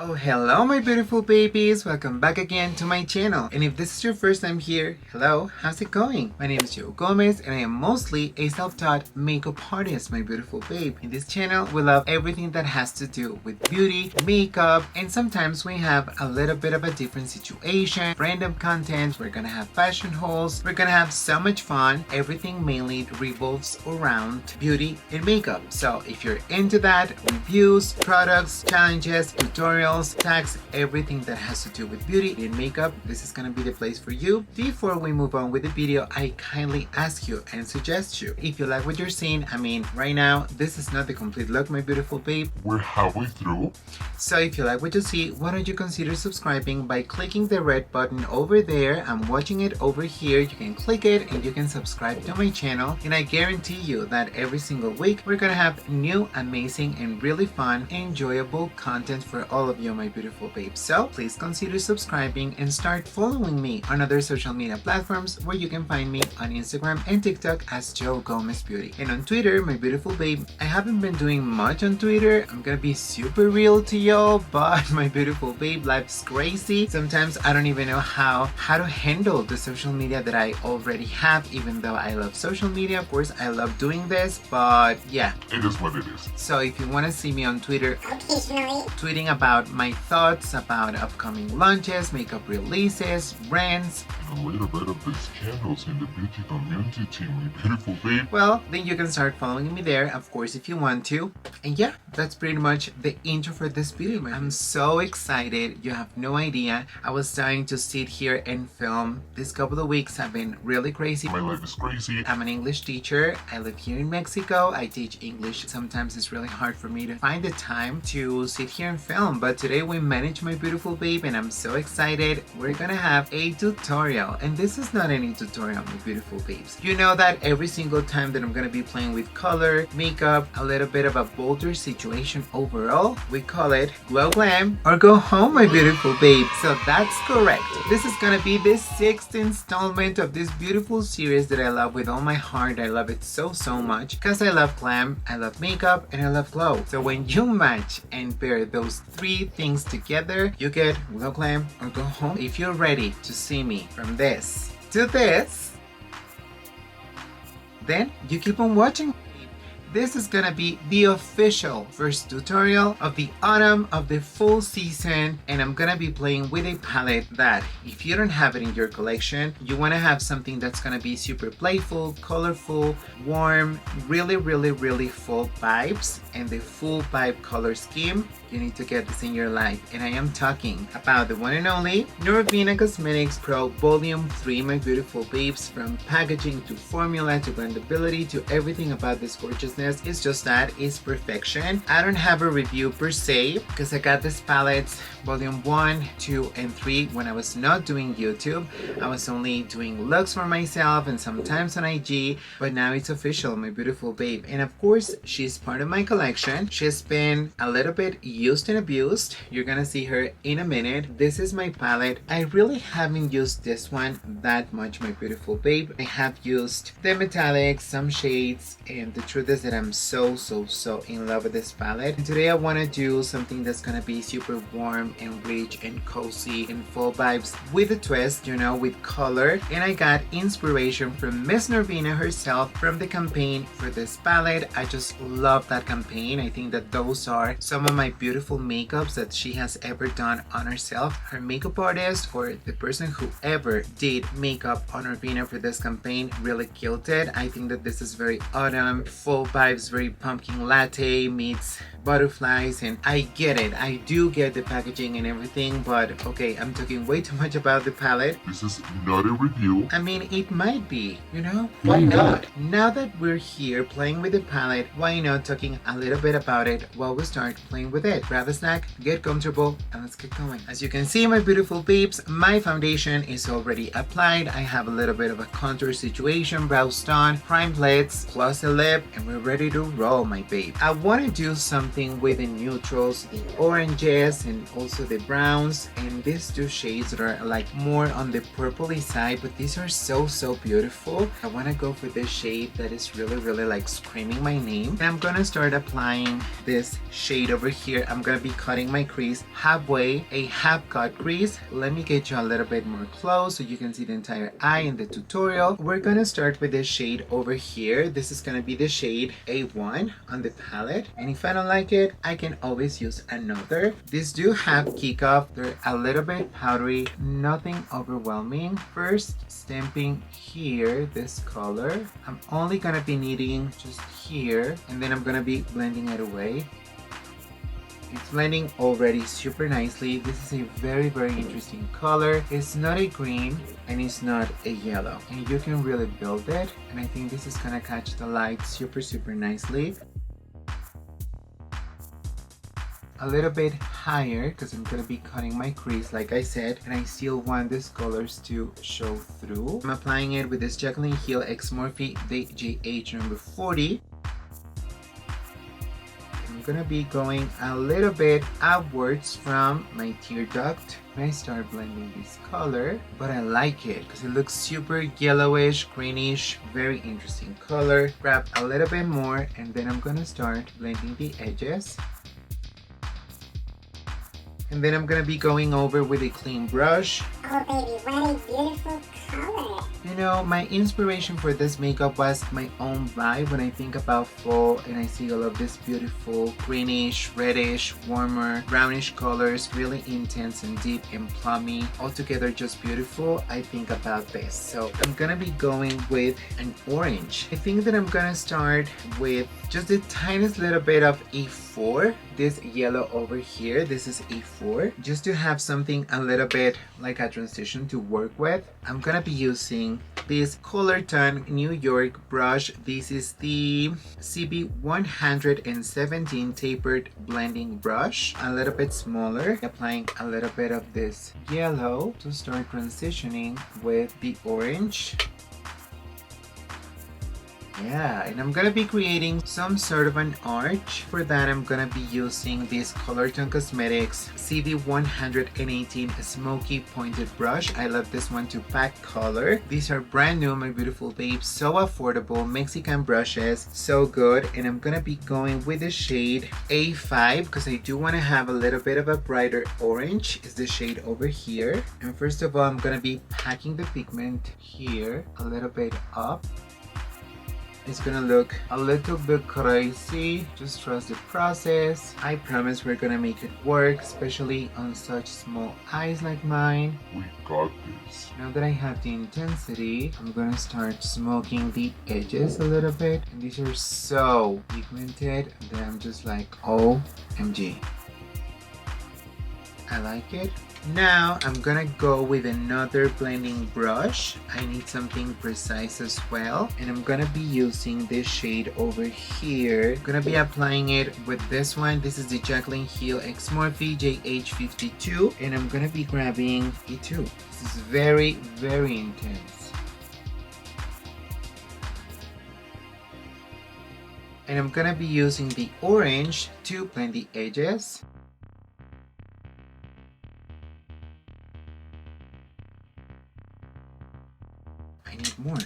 Oh, hello my beautiful babies, welcome back again to my channel. And if this is your first time here, hello, how's it going? My name is Joe Gomez and I am mostly a self-taught makeup artist, my beautiful babe. In this channel, we love everything that has to do with beauty, makeup, and sometimes we have a little bit of a different situation, random content, we're gonna have fashion hauls, we're gonna have so much fun. Everything mainly revolves around beauty and makeup. So if you're into that, reviews, products, challenges, tutorials, tags, everything that has to do with beauty and makeup, this is gonna be the place for you. Before we move on with the video, I kindly ask you and suggest you, if you like what you're seeing, right now, this is not the complete look, my beautiful babe. We're halfway through. So if you like what you see, why don't you consider subscribing by clicking the red button over there. I'm watching it over here. You can click it and you can subscribe to my channel. And I guarantee you that every single week, we're gonna have new, amazing, and really fun, enjoyable content for all of you, my beautiful babes. So please consider subscribing and start following me on other social media platforms where you can find me on Instagram and TikTok as Joe Gomez Beauty. And on Twitter, my beautiful babe, I haven't been doing much on Twitter. I'm gonna be super real to y'all, but my beautiful babe, life's crazy. Sometimes I don't even know how to handle the social media that I already have, even though I love social media. Of course, I love doing this, but yeah. It is what it is. So if you want to see me on Twitter, occasionally tweeting about my thoughts about upcoming launches, makeup releases, brands, And a little bit of these candles in the beauty community, my beautiful babe. well, then you can start following me there, of course, if you want to. And yeah, that's pretty much the intro for this video. I'm so excited. You have no idea. I was starting to sit here and film. This couple of weeks have been really crazy. My life is crazy. I'm an English teacher. I live here in Mexico. I teach English. Sometimes it's really hard for me to find the time to sit here and film. But today we managed, my beautiful babe, and I'm so excited. We're gonna have a tutorial. And this is not any tutorial, my beautiful babes. You know that every single time that I'm gonna be playing with color, makeup, a little bit of a bolder situation overall, we call it glow glam or go home, my beautiful babe. So that's correct. This is gonna be the 6th installment of this beautiful series that I love with all my heart. I love it so much because I love glam, I love makeup, and I love glow. So when you match and pair those 3 things together, you get glow glam or go home. If you're ready to see me from this to this, then you keep on watching. This is gonna be the official first tutorial of the autumn of the full season, and I'm gonna be playing with a palette that, if you don't have it in your collection, you wanna have something that's gonna be super playful, colorful, warm, really full vibes, and the full vibe color scheme. You need to get this in your life, and I am talking about the one and only Norvina Cosmetics Pro Volume 3, my beautiful babes. From packaging to formula to blendability to everything about this gorgeousness, it's just that, it's perfection. I don't have a review per se because I got this palette Volume 1, 2, and 3 when I was not doing YouTube. I was only doing looks for myself and sometimes on IG, but now it's official, my beautiful babe. And of course, she's part of my collection. She's been a little bit used and abused. You're gonna see her in a minute. This is my palette. I really haven't used this one that much, my beautiful babe. I have used the metallics, some shades, and the truth is that I'm so in love with this palette. And today I want to do something that's gonna be super warm and rich and cozy and full vibes with a twist, you know, with color. And I got inspiration from Miss Norvina herself from the campaign for this palette. I just love that campaign. I think that those are some of my beautiful makeups that she has ever done on herself. Her makeup artist, or the person who ever did makeup on Norvina for this campaign, really killed it. I think that this is very autumn, full vibes, very pumpkin latte meets butterflies, and I get it. I do get the packaging and everything, but okay, I'm talking way too much about the palette. This is not a review. I mean, it might be, you know? Why not? Now that we're here playing with the palette, why not talking a little bit about it while we start playing with it? Grab a snack, get comfortable, and let's get going. As you can see, my beautiful peeps, my foundation is already applied. I have a little bit of a contour situation, brows done, prime lids, plus a lip, and we're ready to roll, my babe. I want to do something with the neutrals, the oranges, and also the browns, and these 2 shades that are like more on the purpley side, but these are so beautiful. I want to go for this shade that is really like screaming my name, and I'm gonna start applying this shade over here here, I'm gonna be cutting my crease halfway, a half cut crease. Let me get you a little bit more close so you can see the entire eye in the tutorial. We're gonna start with this shade over here. This is gonna be the shade A1 on the palette. And if I don't like it, I can always use another. These do have kick off. They're a little bit powdery, nothing overwhelming. First, stamping here, this color. I'm only gonna be needing just here, and then I'm gonna be blending it away. It's blending already super nicely. This is a very, very interesting color. It's not a green and it's not a yellow. And you can really build it. And I think this is gonna catch the light super, super nicely. A little bit higher because I'm gonna be cutting my crease like I said, and I still want these colors to show through. I'm applying it with this Jaclyn Hill X Morphe JH number 40. I'm gonna be going a little bit upwards from my tear duct when I start blending this color, but I like it because it looks super yellowish, greenish, very interesting color. Grab a little bit more and then I'm gonna start blending the edges. And then I'm gonna be going over with a clean brush. Oh baby, what a beautiful color. You know, my inspiration for this makeup was my own vibe when I think about fall and I see all of these beautiful greenish, reddish, warmer, brownish colors, really intense and deep and plummy, altogether just beautiful. I think about this. So I'm gonna be going with an orange. I think that I'm gonna start with just the tiniest little bit of A4. This yellow over here, this is A4. Just to have something a little bit like a transition to work with. I'm gonna be using this Color Ton New York brush. This is the CB 117 tapered blending brush. A little bit smaller. Applying a little bit of this yellow to start transitioning with the orange. Yeah, and I'm gonna be creating some sort of an arch. For that, I'm gonna be using this Colorton Cosmetics CD 118 Smoky Pointed Brush. I love this one to pack color. These are brand new, my beautiful babes. So affordable, Mexican brushes, so good. And I'm gonna be going with the shade A5 because I do wanna have a little bit of a brighter orange. Is the shade over here. And first of all, I'm gonna be packing the pigment here, a little bit up. It's gonna look a little bit crazy. Just trust the process. I promise we're gonna make it work, especially on such small eyes like mine. We got this. Now that I have the intensity, I'm gonna start smoking the edges a little bit. And these are so pigmented that I'm just like, OMG. I like it. Now I'm gonna go with another blending brush. I need something precise as well, and I'm gonna be using this shade over here. I'm gonna be applying it with this one. This is the Jaclyn Hill X Morphe JH52, and I'm gonna be grabbing E2. This is very, very intense. And I'm gonna be using the orange to blend the edges. I need more.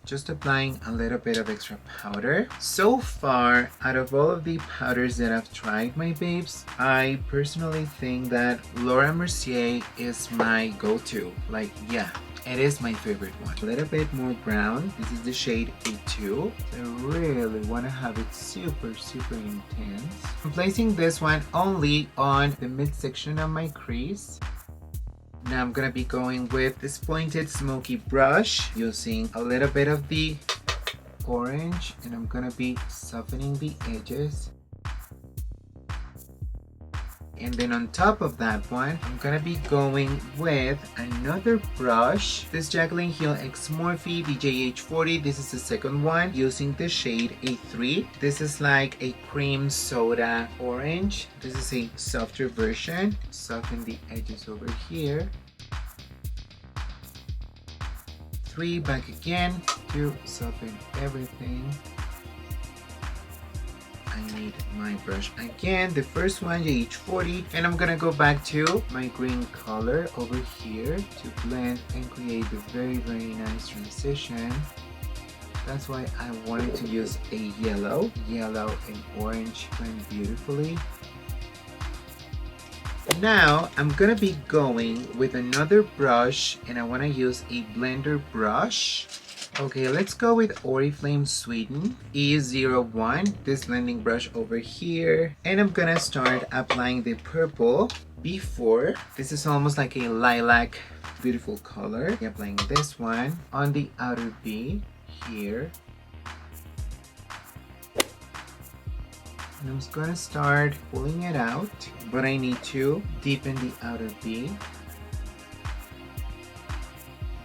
Just applying a little bit of extra powder. So far, out of all of the powders that I've tried, my babes, I personally think that Laura Mercier is my go-to. Like, yeah, it is my favorite one. A little bit more brown. This is the shade A2. I really want to have it super, super intense. I'm placing this one only on the midsection of my crease. Now I'm gonna be going with this pointed smoky brush using a little bit of the orange, and I'm gonna be softening the edges. And then on top of that one, I'm gonna be going with another brush. This Jaclyn Hill X Morphe DJH40. This is the second one using the shade A3. This is like a cream soda orange. This is a softer version. Soften the edges over here. 3 back again to soften everything. I need my brush again, the first one, JH40, and I'm gonna go back to my green color over here to blend and create a very, very nice transition. That's why I wanted to use a yellow. Yellow and orange blend beautifully. Now I'm gonna be going with another brush, and I want to use a blender brush. Okay, let's go with Oriflame Sweden E01, this blending brush over here. And I'm gonna start applying the purple before. This is almost like a lilac, beautiful color. Applying this one on the outer V here. And I'm just gonna start pulling it out, but I need to deepen the outer V.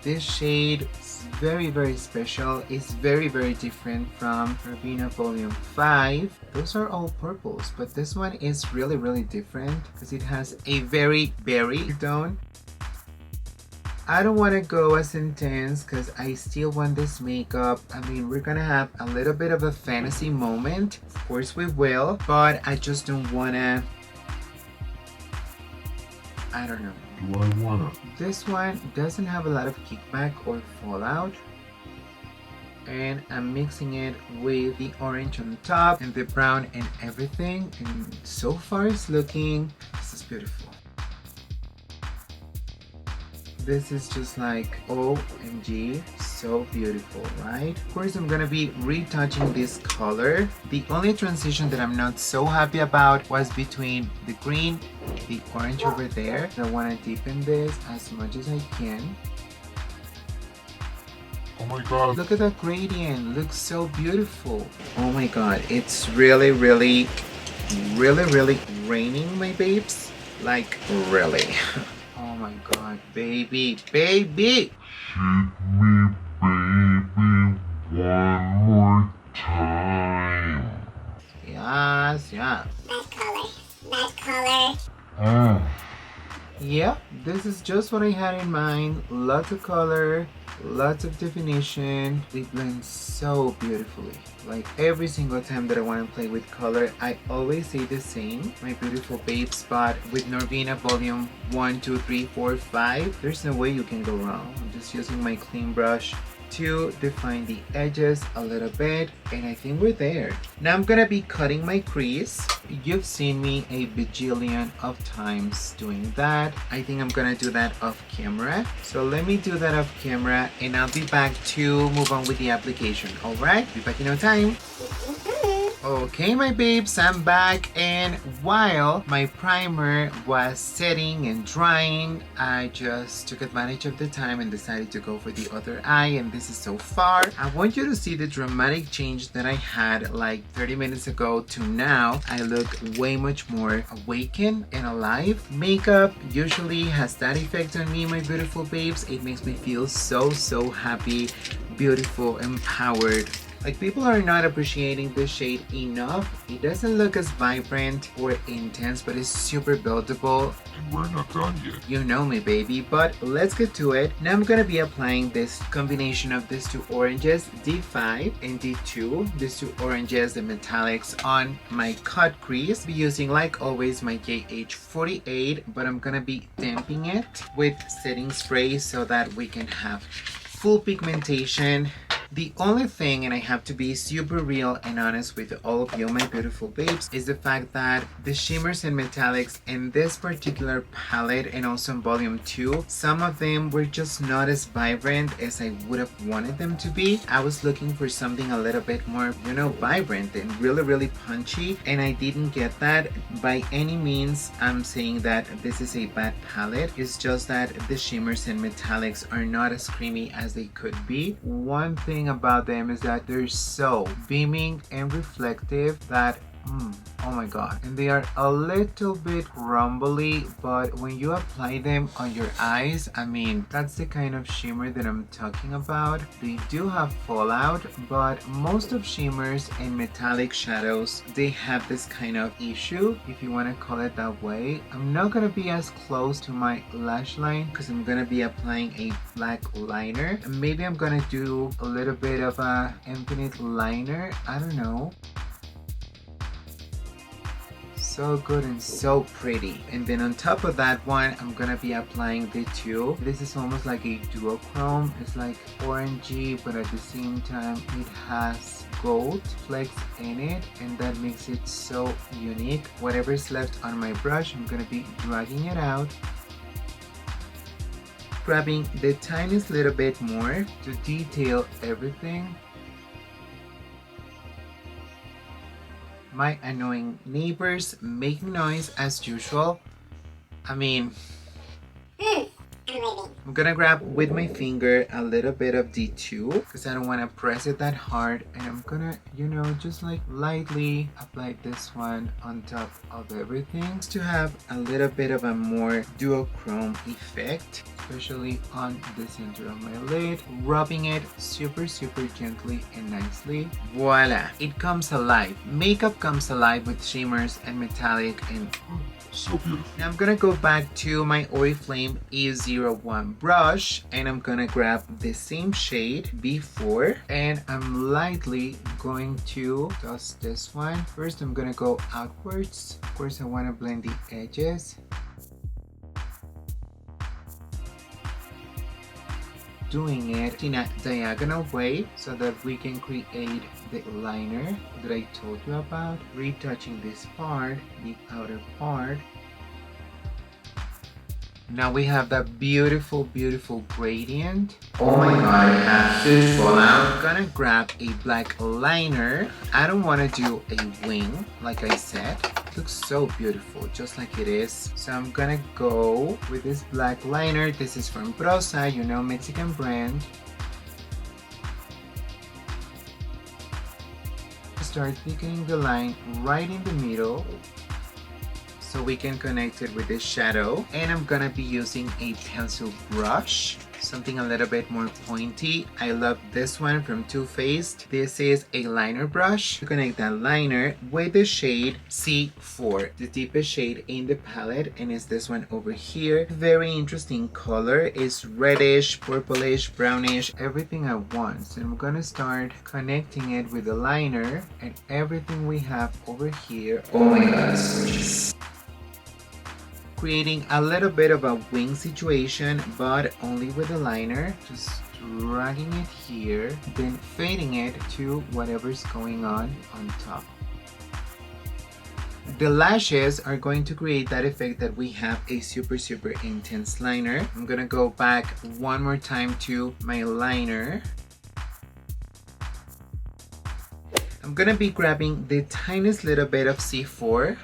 This shade is very special. It's very different from Urbina Volume 5. Those are all purples, but this one is really different because it has a very berry tone. I don't want to go as intense because I still want this makeup. I mean, we're gonna have a little bit of a fantasy moment. Of course we will, but I just don't wanna, I don't know. Do I wanna? This one doesn't have a lot of kickback or fallout. And I'm mixing it with the orange on top and the brown and everything. And so far it's looking, this is beautiful. This is just like OMG, so beautiful, right? Of course, I'm gonna be retouching this color. The only transition that I'm not so happy about was between the green, the orange over there. I wanna deepen this as much as I can. Oh my god. Look at that gradient, looks so beautiful. Oh my god, it's really raining, my babes. Like, really. Oh my god, baby. Hit me, baby, one more time. Yes. That color. Yeah, this is just what I had in mind. Lots of color, lots of definition. They blend so beautifully. Like every single time that I want to play with color, I always say the same. My beautiful babe spot with Norvina Volume 1, 2, 3, 4, 5. There's no way you can go wrong. I'm just using my clean brush to define the edges a little bit, and I think we're there. Now I'm gonna be cutting my crease. You've seen me a bajillion of times doing that. I think I'm gonna do that off camera. So let me do that off camera, and I'll be back to move on with the application. Alright, be back in no time. Okay, my babes, I'm back, and while my primer was setting and drying, I just took advantage of the time and decided to go for the other eye, and this is so far. I want you to see the dramatic change that I had like 30 minutes ago to now. I look way much more awakened and alive. Makeup usually has that effect on me, my beautiful babes. It makes me feel so happy, beautiful, empowered. Like, people are not appreciating this shade enough. It doesn't look as vibrant or intense, but it's super buildable. And we're not done yet. You know me, baby, but let's get to it. Now I'm gonna be applying this combination of these two oranges, D5 and D2. These two oranges, the metallics, on my cut crease. Be using, like always, my KH48, but I'm gonna be damping it with setting spray so that we can have full pigmentation. The only thing, and I have to be super real and honest with all of you, my beautiful babes, is the fact that the shimmers and metallics in this particular palette and also in volume 2, some of them were just not as vibrant as I would have wanted them to be. I was looking for something a little bit more, you know, vibrant and really punchy, and I didn't get that. By any means, I'm saying that this is a bad palette. It's just that the shimmers and metallics are not as creamy as they could be. One thing about them is that they're so beaming and reflective that oh my god, and they are a little bit rumbly, but when you apply them on your eyes, I mean, that's the kind of shimmer that I'm talking about. They do have fallout, but most of shimmers and metallic shadows, they have this kind of issue, if you want to call it that way. I'm not gonna be as close to my lash line because I'm gonna be applying a black liner. Maybe I'm gonna do a little bit of a infinite liner, I don't know. so good and so pretty. And then on top of that one, I'm gonna be applying the two. This is almost like a duochrome. It's like orangey, but at the same time it has gold flecks in it, and that makes it so unique. Whatever's left on my brush, I'm gonna be dragging it out, grabbing the tiniest little bit more to detail everything. My annoying neighbors make noise as usual. I mean, I'm gonna grab with my finger a little bit of D2 because I don't want to press it that hard, and I'm gonna, you know, just like lightly apply this one on top of everything just to have a little bit of a more duochrome effect, especially on the center of my lid, rubbing it super gently and nicely. Voila, it comes alive. Makeup comes alive with shimmers and metallic, and So beautiful. now I'm gonna go back to my Oriflame E01 brush, and I'm gonna grab the same shade before, and I'm lightly going to dust this one. First I'm gonna go outwards. Of course I want to blend the edges, doing it in a diagonal way so that we can create the liner that I told you about, retouching this part, the outer part. Now we have that beautiful gradient. Oh my god, I have to fall out. I'm gonna grab a black liner. I don't want to do a wing like I said. It looks so beautiful, just like it is. So I'm gonna go with this black liner. This is from Prosa, you know, Mexican brand. Start thickening the line right in the middle so we can connect it with the shadow. And I'm gonna be using a pencil brush, something a little bit more pointy. I love this one from Too Faced. This is a liner brush to connect that liner with the shade C4, the deepest shade in the palette, and it's this one over here. Very interesting color. It's reddish, purplish, brownish, everything at once. And I'm gonna start connecting it with the liner and everything we have over here. Oh my god, it's gorgeous. Creating a little bit of a wing situation, but only with the liner. Just dragging it here, then fading it to whatever's going on top. The lashes are going to create that effect that we have a super intense liner. I'm gonna go back one more time to my liner. I'm gonna be grabbing the tiniest little bit of C4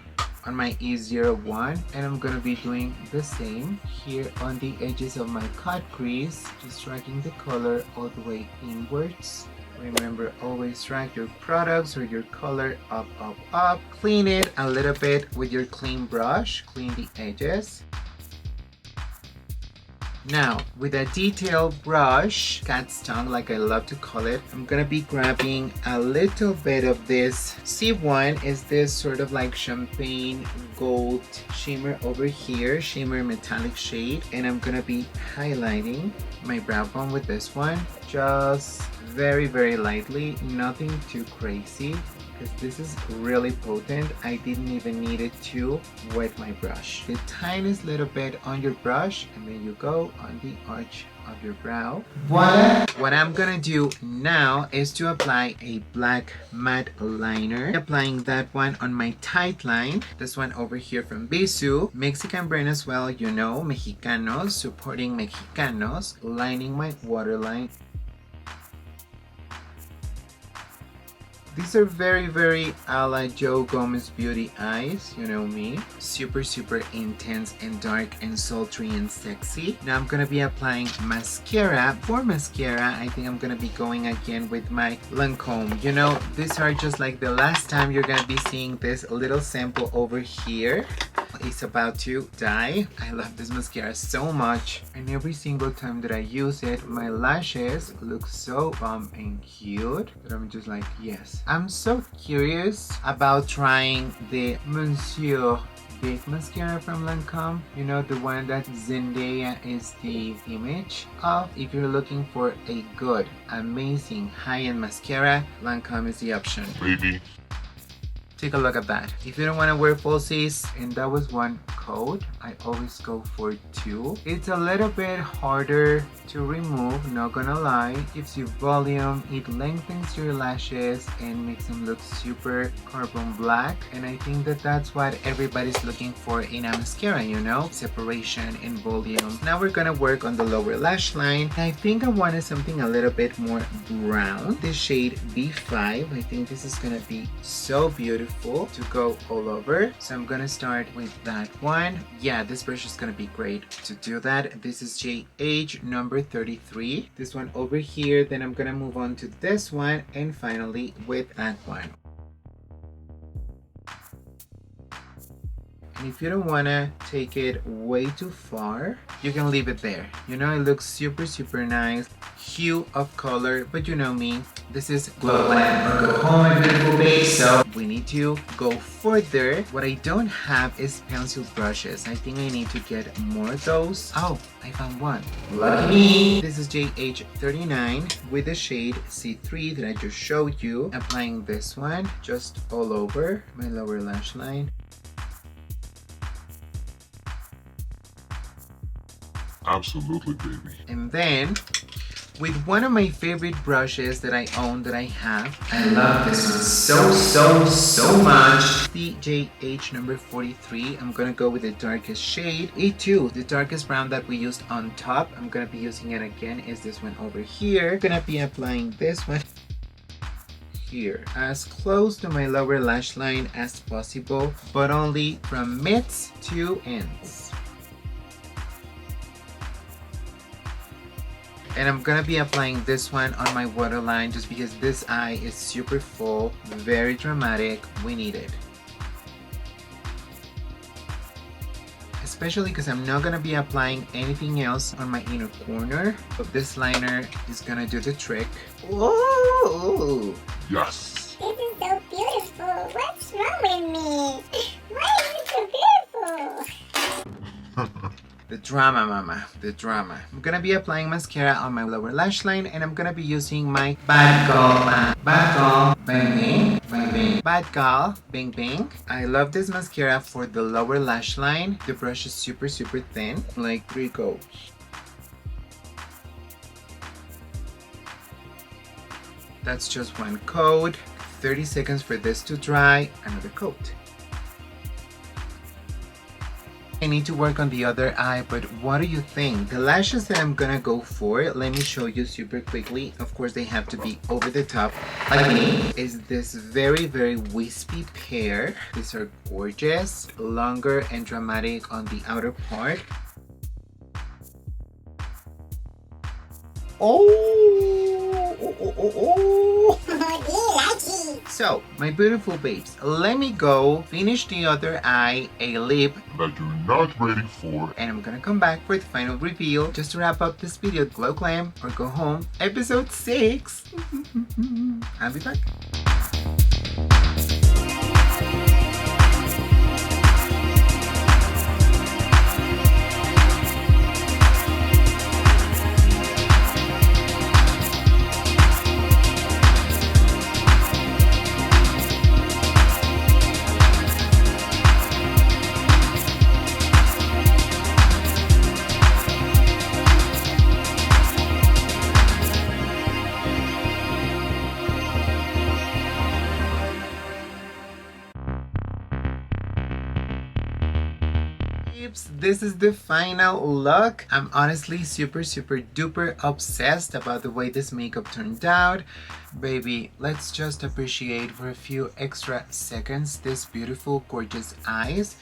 on my E01, and I'm gonna be doing the same here on the edges of my cut crease, just dragging the color all the way inwards. Remember, always drag your products or your color up. Clean it a little bit with your clean brush, clean the edges. Now, with a detailed brush, cat's tongue like I love to call it, I'm gonna be grabbing a little bit of this. C1 is this sort of like champagne gold shimmer over here, shimmer metallic shade, and I'm gonna be highlighting my brow bone with this one. Just very lightly, nothing too crazy, because this is really potent. I didn't even need it to wet my brush. The tiniest little bit on your brush, and then you go on the arch of your brow. Voila! What I'm gonna do now is to apply a black matte liner. Applying that one on my tight line. This one over here from Bisú. Mexican brand as well, you know, Mexicanos, supporting Mexicanos. Lining my waterline. These are very a la Joe Gomez Beauty eyes, you know me. Super intense and dark and sultry and sexy. Now I'm gonna be applying mascara. For mascara, I think I'm gonna be going again with my Lancome. You know, these are just like the last time you're gonna be seeing this little sample over here. It's about to die. I love this mascara so much, and every single time that I use it, my lashes look so bomb and cute that I'm just like, yes. I'm so curious about trying the Monsieur Big mascara from Lancome. You know, the one that Zendaya is the image of. If you're looking for a good, amazing high-end mascara, Lancome is the option. Baby. Take a look at that. If you don't want to wear falsies, and that was one coat, I always go for 2. It's a little bit harder to remove, not gonna lie. It gives you volume, it lengthens your lashes and makes them look super carbon black. And I think that that's what everybody's looking for in a mascara, you know, separation and volume. Now we're gonna work on the lower lash line. I think I wanted something a little bit more brown. The shade B5, I think this is gonna be so beautiful to go all over. So I'm gonna start with that one. Yeah, this brush is gonna be great to do that. This is JH number 33. This one over here. Then I'm gonna move on to this one, and finally with that one. And if you don't want to take it way too far, you can leave it there. You know, it looks super nice. Hue of color, but you know me, this is Glow Glam or Go Home, my beautiful babe, so we need to go further. What I don't have is pencil brushes. I think I need to get more of those. Oh, I found one. Lucky me! This is JH39 with the shade C3 that I just showed you. Applying this one just all over my lower lash line. Absolutely, baby. And then with one of my favorite brushes that I own, that I have, I love this one so much, the JH number 43. I'm gonna go with the darkest shade, A2, the darkest brown that we used on top. I'm gonna be using it again, is this one over here. I'm gonna be applying this one here, as close to my lower lash line as possible, but only from mids to ends. And I'm gonna be applying this one on my waterline just because this eye is super full, very dramatic, we need it. Especially because I'm not gonna be applying anything else on my inner corner, but this liner is gonna do the trick. Whoa! Yes! This is so beautiful. What's wrong with me? Why is it so beautiful? The drama, mama, the drama. I'm gonna be applying mascara on my lower lash line, and I'm gonna be using my Bad Gal Bang Bang. I love this mascara for the lower lash line. The brush is super thin, like 3 coats. That's just one coat. 30 seconds for this to dry. Another coat. I need to work on the other eye, but what do you think? The lashes that I'm gonna go for, let me show you super quickly. Of course, they have to be over the top. Like me, is this very wispy pair. These are gorgeous, longer and dramatic on the outer part. So, my beautiful babes, let me go finish the other eye, a lip that you're not ready for, and I'm gonna come back for the final reveal just to wrap up this video. Glow Glam or Go Home, episode 6. I'll be back. This is the final look. I'm honestly super duper obsessed about the way this makeup turned out. Baby, let's just appreciate for a few extra seconds this beautiful, gorgeous eyes.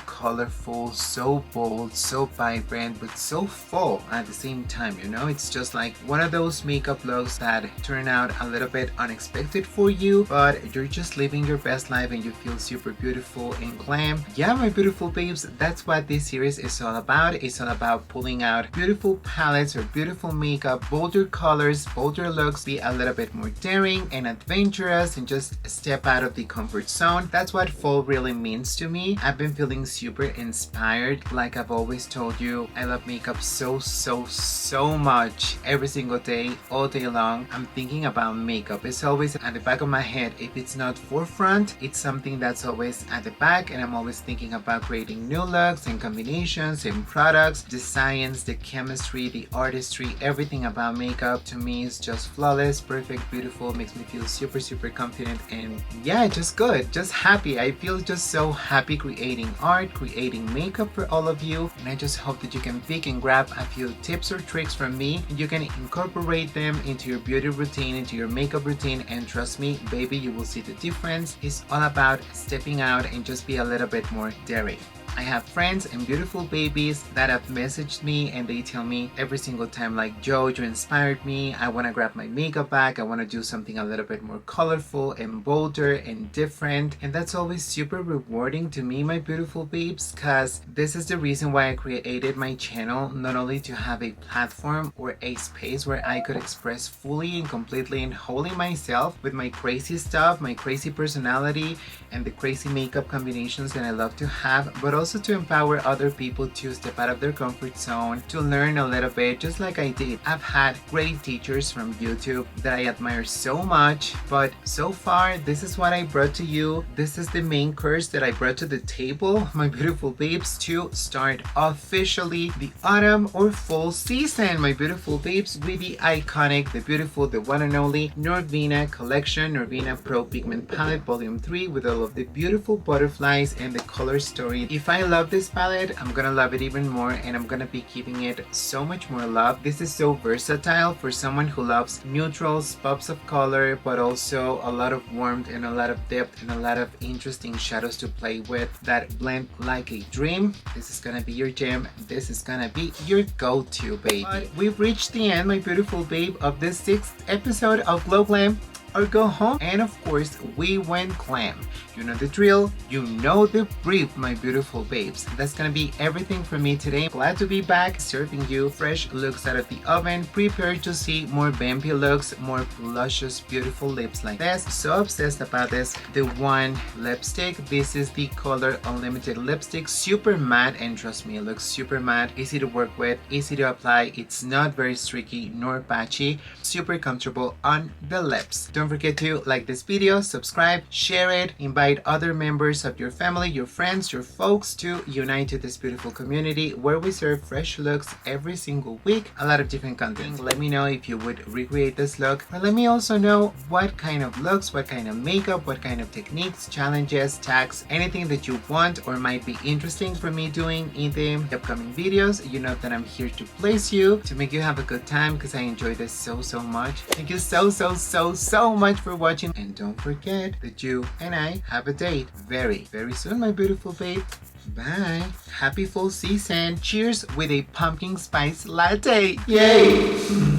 Colorful, so bold, so vibrant, but so full at the same time, you know? It's just like one of those makeup looks that turn out a little bit unexpected for you, but you're just living your best life and you feel super beautiful and glam. Yeah, my beautiful babes, that's what this series is all about. It's all about pulling out beautiful palettes or beautiful makeup, bolder colors, bolder looks, be a little bit more daring and adventurous and just step out of the comfort zone. That's what fall really means to me. I've been feeling super super inspired. Like I've always told you, I love makeup so much. Every single day, all day long, I'm thinking about makeup. It's always at the back of my head. If it's not forefront, it's something that's always at the back, and I'm always thinking about creating new looks and combinations and products. The science, the chemistry, the artistry, everything about makeup to me is just flawless, perfect, beautiful, makes me feel super confident, and yeah, just good, just happy. I feel just so happy creating art, creating makeup for all of you, and I just hope that you can pick and grab a few tips or tricks from me and you can incorporate them into your beauty routine, into your makeup routine, and trust me, baby, you will see the difference. It's all about stepping out and just be a little bit more daring. I have friends and beautiful babies that have messaged me and they tell me every single time like, Joe, you inspired me. I want to grab my makeup back. I want to do something a little bit more colorful and bolder and different. And that's always super rewarding to me, my beautiful babes, because this is the reason why I created my channel, not only to have a platform or a space where I could express fully and completely and wholly myself with my crazy stuff, my crazy personality, and the crazy makeup combinations that I love to have, but also to empower other people to step out of their comfort zone, to learn a little bit, just like I did. I've had great teachers from YouTube that I admire so much, but so far, this is what I brought to you. This is the main course that I brought to the table, my beautiful babes, to start officially the autumn or fall season, my beautiful babes, with the iconic, the beautiful, the one and only Norvina collection, Norvina Pro Pigment Palette Volume 3, with all of the beautiful butterflies and the color story. If I love this palette, I'm gonna love it even more, and I'm gonna be giving it so much more love. This is so versatile for someone who loves neutrals, pops of color, but also a lot of warmth and a lot of depth and a lot of interesting shadows to play with that blend like a dream. This is gonna be your gem. This is gonna be your go-to, baby. But we've reached the end, my beautiful babe, of this 6th episode of Glow Glam or Go Home, and of course we went glam. You know the drill, you know the brief, my beautiful babes. That's gonna be everything for me today. Glad to be back serving you fresh looks out of the oven, prepared to see more vampy looks, more luscious beautiful lips like this. So obsessed about this. The one lipstick, this is the Color Unlimited lipstick, super matte, and trust me, it looks super matte, easy to work with, easy to apply. It's not very streaky nor patchy, super comfortable on the lips. Don't forget to like this video, subscribe, share it, invite other members of your family, your friends, your folks to unite to this beautiful community where we serve fresh looks every single week, a lot of different content. Let me know if you would recreate this look, or let me also know what kind of looks, what kind of makeup, what kind of techniques, challenges, tags, anything that you want or might be interesting for me doing in the upcoming videos. You know that I'm here to place you, to make you have a good time, because I enjoy this so much. Thank you so much for watching, and don't forget that you and I have a date very soon, my beautiful babe. Bye. Happy fall season. Cheers with a pumpkin spice latte. Yay!